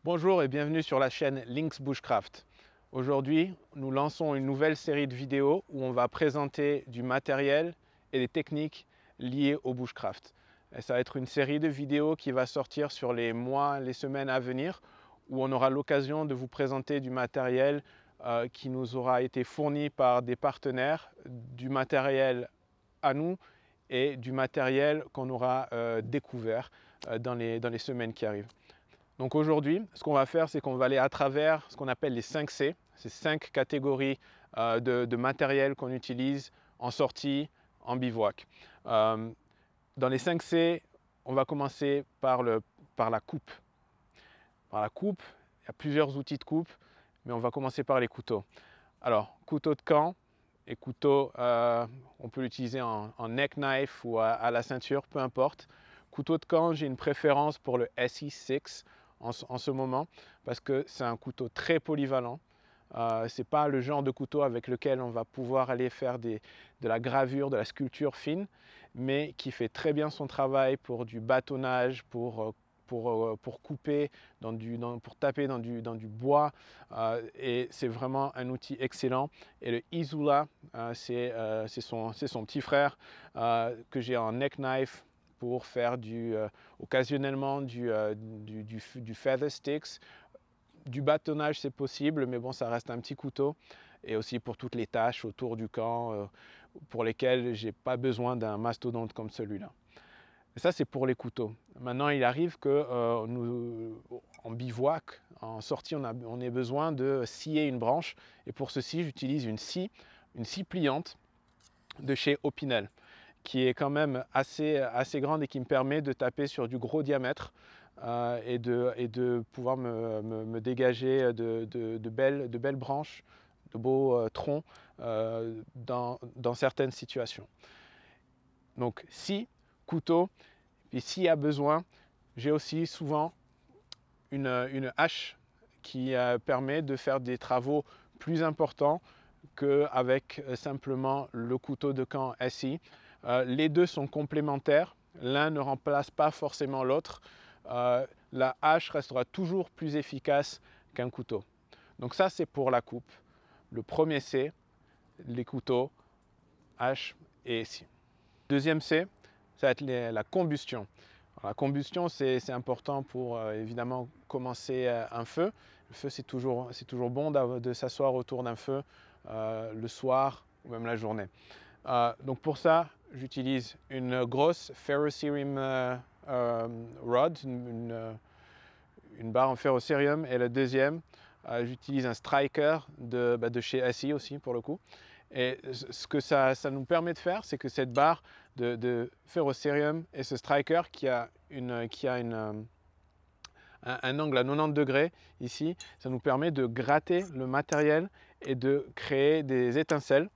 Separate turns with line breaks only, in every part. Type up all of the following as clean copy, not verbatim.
Bonjour et bienvenue sur la chaîne Lynx Bushcraft. Aujourd'hui, nous lançons une nouvelle série de vidéos où on va présenter du matériel et des techniques liées au bushcraft. Et ça va être une série de vidéos qui va sortir sur les mois, les semaines à venir, où on aura l'occasion de vous présenter du matériel qui nous aura été fourni par des partenaires, du matériel à nous et du matériel qu'on aura découvert dans les semaines qui arrivent. Donc aujourd'hui, ce qu'on va faire, c'est qu'on va aller à travers ce qu'on appelle les 5 C, ces 5 catégories de matériel qu'on utilise en sortie, en bivouac. Dans les 5 C, on va commencer par la coupe. Par la coupe, il y a plusieurs outils de coupe, mais on va commencer par les couteaux. Alors, couteau de camp et couteau, on peut l'utiliser en neck knife ou à la ceinture, peu importe. Couteau de camp, j'ai une préférence pour le SE6 en ce moment parce que c'est un couteau très polyvalent. Ce n'est pas le genre de couteau avec lequel on va pouvoir aller faire de la gravure, de la sculpture fine, mais qui fait très bien son travail pour du bâtonnage, pour couper, pour taper dans du bois. Et c'est vraiment un outil excellent. Et le Izula, c'est son petit frère que j'ai en neck knife pour faire occasionnellement du feather sticks. Du bâtonnage, c'est possible, mais bon, ça reste un petit couteau. Et aussi pour toutes les tâches autour du camp, pour lesquelles je n'ai pas besoin d'un mastodonte comme celui-là. Et ça, c'est pour les couteaux. Maintenant, il arrive que nous, en bivouac, en sortie, on ait besoin de scier une branche. Et pour ceci, j'utilise une scie pliante de chez Opinel, qui est quand même assez grande et qui me permet de taper sur du gros diamètre et de pouvoir me dégager de belles branches, de beaux troncs dans certaines situations. Donc scie, couteau, et s'il y a besoin, j'ai aussi souvent une hache qui permet de faire des travaux plus importants qu'avec simplement le couteau de camp SI. Les deux sont complémentaires, l'un ne remplace pas forcément l'autre. La hache restera toujours plus efficace qu'un couteau. Donc ça, c'est pour la coupe. Le premier C, les couteaux, hache et scie. Deuxième C, ça va être la combustion. Alors, la combustion, c'est important pour évidemment commencer un feu. Le feu, c'est toujours bon de s'asseoir autour d'un feu le soir ou même la journée. Donc pour ça, j'utilise une grosse ferrocerium rod, une barre en ferrocerium. Et le deuxième, j'utilise un striker de chez SI aussi pour le coup. Et ce que ça nous permet de faire, c'est que cette barre de ferrocerium et ce striker qui a un angle à 90 degrés ici, ça nous permet de gratter le matériel et de créer des étincelles.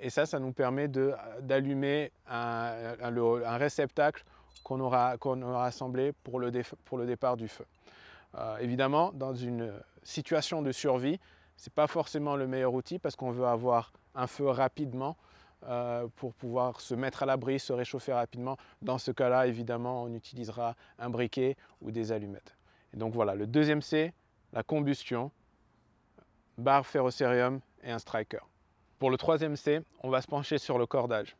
Et ça nous permet d'allumer un réceptacle qu'on aura assemblé pour le départ du feu. Évidemment, dans une situation de survie, ce n'est pas forcément le meilleur outil parce qu'on veut avoir un feu rapidement pour pouvoir se mettre à l'abri, se réchauffer rapidement. Dans ce cas-là, évidemment, on utilisera un briquet ou des allumettes. Et donc voilà, le deuxième C, la combustion, barre ferrocerium et un striker. Pour le troisième C, on va se pencher sur le cordage.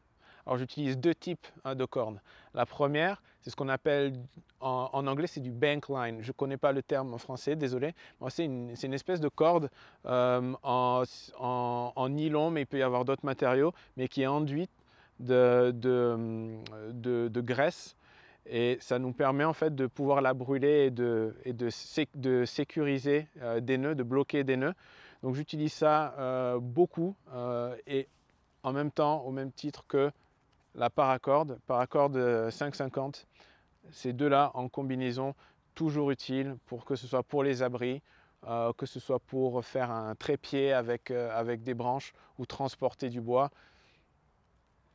Alors j'utilise deux types de cordes. La première, c'est ce qu'on appelle, en anglais c'est du bank line. Je ne connais pas le terme en français, désolé. Bon, c'est une espèce de corde en nylon, mais il peut y avoir d'autres matériaux, mais qui est enduite de graisse. Et ça nous permet en fait de pouvoir la brûler et de sécuriser des nœuds, de bloquer des nœuds. Donc j'utilise ça beaucoup et en même temps, au même titre que la paracorde 550. Ces deux-là en combinaison, toujours utiles pour que ce soit pour les abris, que ce soit pour faire un trépied avec des branches ou transporter du bois.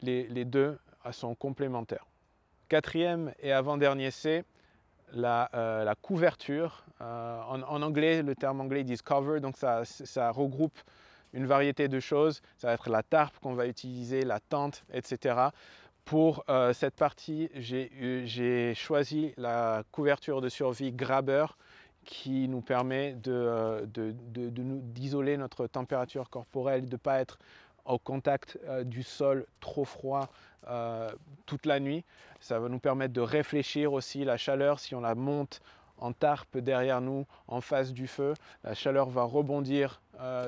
Les deux sont complémentaires. Quatrième et avant-dernier C, la couverture. En anglais, le terme anglais dit cover, donc ça regroupe une variété de choses. Ça va être la tarpe qu'on va utiliser, la tente, etc. Pour cette partie, j'ai choisi la couverture de survie Grabber qui nous permet d'isoler notre température corporelle, de ne pas être au contact du sol trop froid toute la nuit. Ça va nous permettre de réfléchir aussi la chaleur. Si on la monte en tarpe derrière nous, en face du feu, la chaleur va rebondir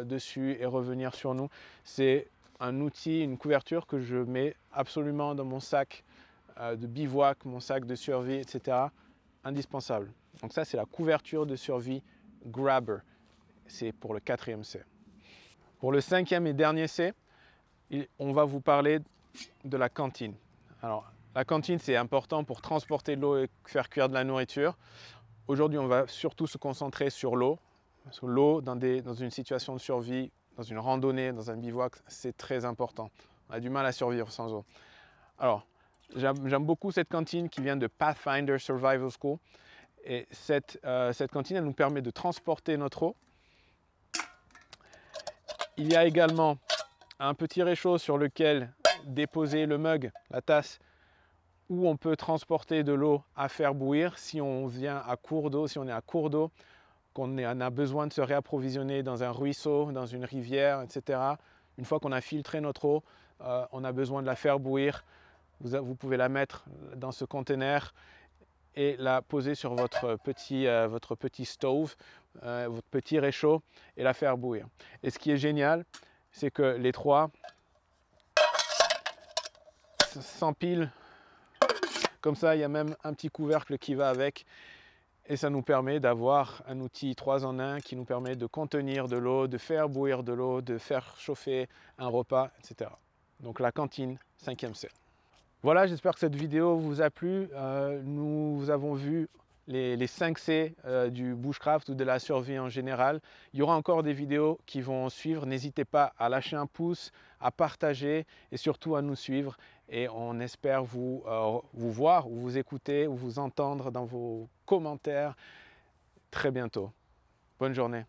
dessus et revenir sur nous. C'est un outil, une couverture que je mets absolument dans mon sac de bivouac, mon sac de survie, etc. Indispensable. Donc ça, c'est la couverture de survie Grabber. C'est pour le 4e C. Pour le 5e et dernier C, on va vous parler de la cantine. Alors, la cantine, c'est important pour transporter de l'eau et faire cuire de la nourriture. Aujourd'hui, on va surtout se concentrer sur l'eau. Parce que l'eau, dans une situation de survie, dans une randonnée, dans un bivouac, c'est très important. On a du mal à survivre sans eau. Alors, j'aime beaucoup cette cantine qui vient de Pathfinder Survival School. Et cette cantine, elle nous permet de transporter notre eau. Il y a également un petit réchaud sur lequel déposer le mug, la tasse, où on peut transporter de l'eau à faire bouillir si on vient à court d'eau, si on est à court d'eau, qu'on a besoin de se réapprovisionner dans un ruisseau, dans une rivière, etc. Une fois qu'on a filtré notre eau, on a besoin de la faire bouillir. Vous pouvez la mettre dans ce conteneur et la poser sur votre petit stove, votre petit réchaud et la faire bouillir. Et ce qui est génial, c'est que les trois s'empilent. Comme ça, il y a même un petit couvercle qui va avec. Et ça nous permet d'avoir un outil 3 en 1 qui nous permet de contenir de l'eau, de faire bouillir de l'eau, de faire chauffer un repas, etc. Donc la cantine, 5e C. Voilà, j'espère que cette vidéo vous a plu. Nous avons vu les 5 C du bushcraft ou de la survie en général. Il y aura encore des vidéos qui vont suivre. N'hésitez pas à lâcher un pouce, à partager et surtout à nous suivre. Et on espère vous voir ou vous écouter ou vous entendre dans vos commentaires très bientôt. Bonne journée.